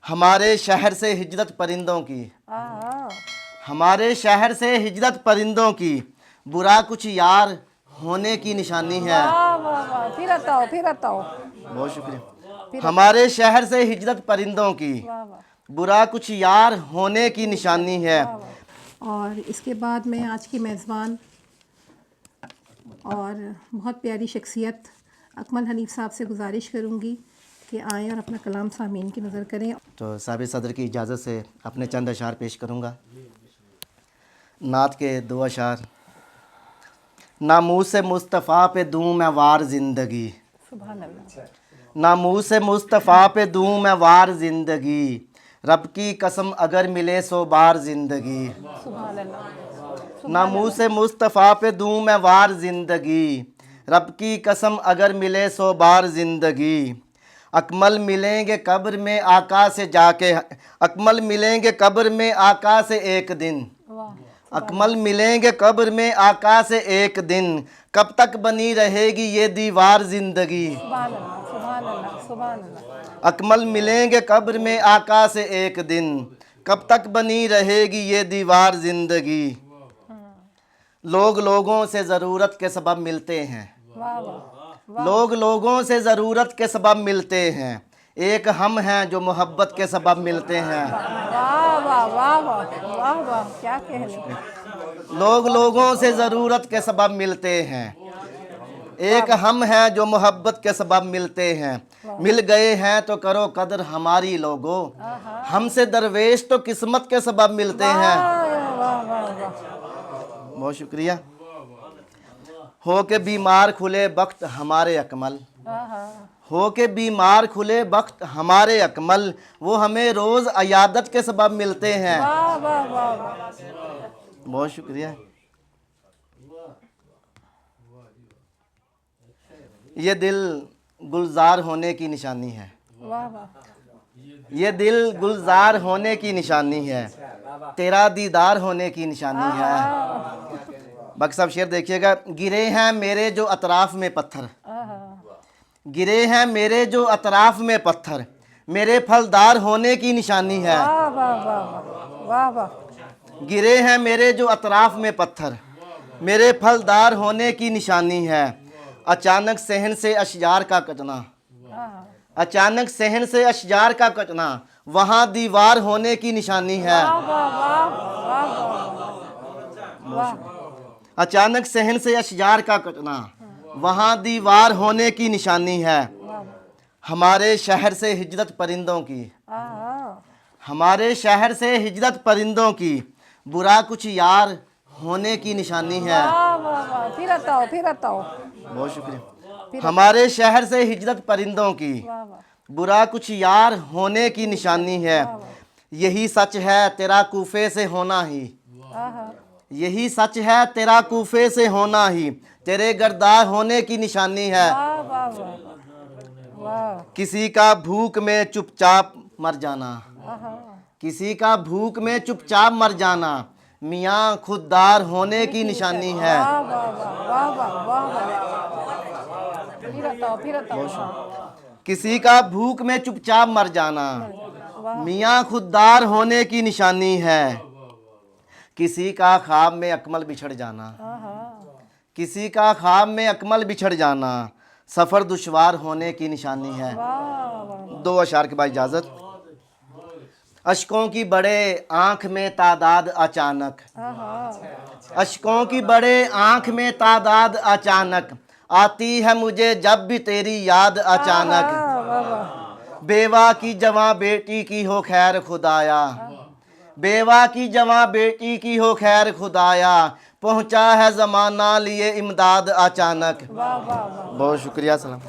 हमारे शहर से हिजरत परिंदों की, आहा, हमारे शहर से हिजरत परिंदों की, बुरा कुछ यार होने की निशानी है। वाह वाह वाह, फिर बताओ फिर बताओ। बहुत शुक्रिया। हमारे शहर से हिजरत परिंदों की, वाह वाह बुरा कुछ यार होने की निशानी है। वाह वाह। और इसके बाद मैं आज की मेज़बान और बहुत प्यारी शख्सियत अकमल हनीफ साहब से गुजारिश करूँगी कि आएँ और अपना कलाम सामीन की नज़र करें। तो साबिक़ सदर की इजाज़त से अपने चंद अशार पेश करूँगा। नात के दो अशार। नामूस मुस्तफ़ा पे दूँ मैं वार ज़िंदगी, सुभान अल्लाह। नामूस मुस्तफ़ा पे दूँ मैं वार ज़िंदगी, रब की कसम अगर मिले सो बार ज़िंदगी। सुभान अल्लाह। नामूस मुस्तफ़ा पे दूँ मैं वार ज़िंदगी, रब की कसम अगर मिले सो बार ज़िंदगी। अकमल मिलेंगे कब्र में आका से जाके, अकमल मिलेंगे कब्र में आका से एक दिन, वाह, अकमल मिलेंगे कब्र में आका से एक दिन, कब तक बनी रहेगी ये दीवार ज़िंदगी। सुभान अल्लाह सुभान अल्लाह सुभान अल्लाह। अकमल मिलेंगे कब्र में आका से एक दिन, कब तक बनी रहेगी ये दीवार ज़िंदगी। लोग लोगों से ज़रूरत के सबब मिलते हैं, वाह वाह लोग लोगों से ज़रूरत के सबब मिलते हैं, एक हम हैं जो मोहब्बत के सबब मिलते हैं। वाह वाह वाह वाह वाह वाह, क्या कहने। लोग लोगों से ज़रूरत के सबब मिलते हैं, एक हम हैं जो मोहब्बत के सबब मिलते हैं। मिल गए हैं तो करो कदर हमारी लोगो, हमसे दरवेश तो किस्मत के सबब मिलते हैं। वाह वाह वाह। बहुत शुक्रिया। हो के बीमार खुले बख्त हमारे अकमल, आहा, हो के बीमार खुले बख्त हमारे अकमल, वो हमें रोज़ अयादत के सबब मिलते हैं। वाह वाह वाह वाह। बहुत शुक्रिया। ये दिल गुलजार होने की निशानी है, वाह वाह। ये दिल गुलजार होने की निशानी है, तेरा दीदार होने की निशानी है। बाकी सब शेर देखिएगा। गिरे हैं मेरे जो अतराफ में पत्थर, आहा, गिरे हैं मेरे जो अतराफ में पत्थर, मेरे फलदार होने की निशानी है। वाह वाह वाह वाह वाह। गिरे हैं मेरे जो अतराफ में पत्थर, मेरे फलदार होने की निशानी है। अचानक सहन से अशजार का कटना, आहा, अचानक सहन से अशजार का कटना, वहाँ दीवार होने की निशानी है। वाह वाह वाह वाह। अचानक सहन से अशजार का कटना, वहाँ दीवार होने की निशानी है। हमारे शहर से हिजरत परिंदों की, आहा, हमारे शहर से हिजरत परिंदों की, बुरा कुछ यार होने की निशानी है। वाह वाह वाह, फिर बताओ फिर बताओ। बहुत शुक्रिया। हमारे शहर से हिजरत परिंदों की, वाह वाह, बुरा कुछ यार होने की निशानी है। यही सच है तेरा कूफे से होना ही, आहा, यही सच है तेरा कूफे से होना ही, तेरे गर्दार होने की निशानी है। वाह वाह वाह वाह। किसी का भूख में चुपचाप मर जाना, आहा, किसी का भूख में चुपचाप मर जाना, मियाँ खुददार होने की निशानी है। वाह वाह वाह वाह वाह वाह। फिर बताओ फिर बताओ। किसी का भूख में चुपचाप मर जाना, मियाँ खुददार होने की निशानी है। किसी का ख्वाब में अकमल बिछड़ जाना, आहा, किसी का ख्वाब में अकमल बिछड़ जाना, सफ़र दुश्वार होने की निशानी है। वाह वाह। दो अशार के बाद इजाज़त। अशकों की बड़े आँख में तादाद अचानक, आहा, अशकों की बड़े आँख में तादाद अचानक, आती है मुझे जब भी तेरी याद अचानक। वाह वाह। बेवा की जवां बेटी की हो खैर खुदाया, बेवा की जवां बेटी की हो खैर खुदाया, पहुँचा है ज़माना लिए इमदाद अचानक। वाह वाह वाह। बहुत शुक्रिया। सलाम।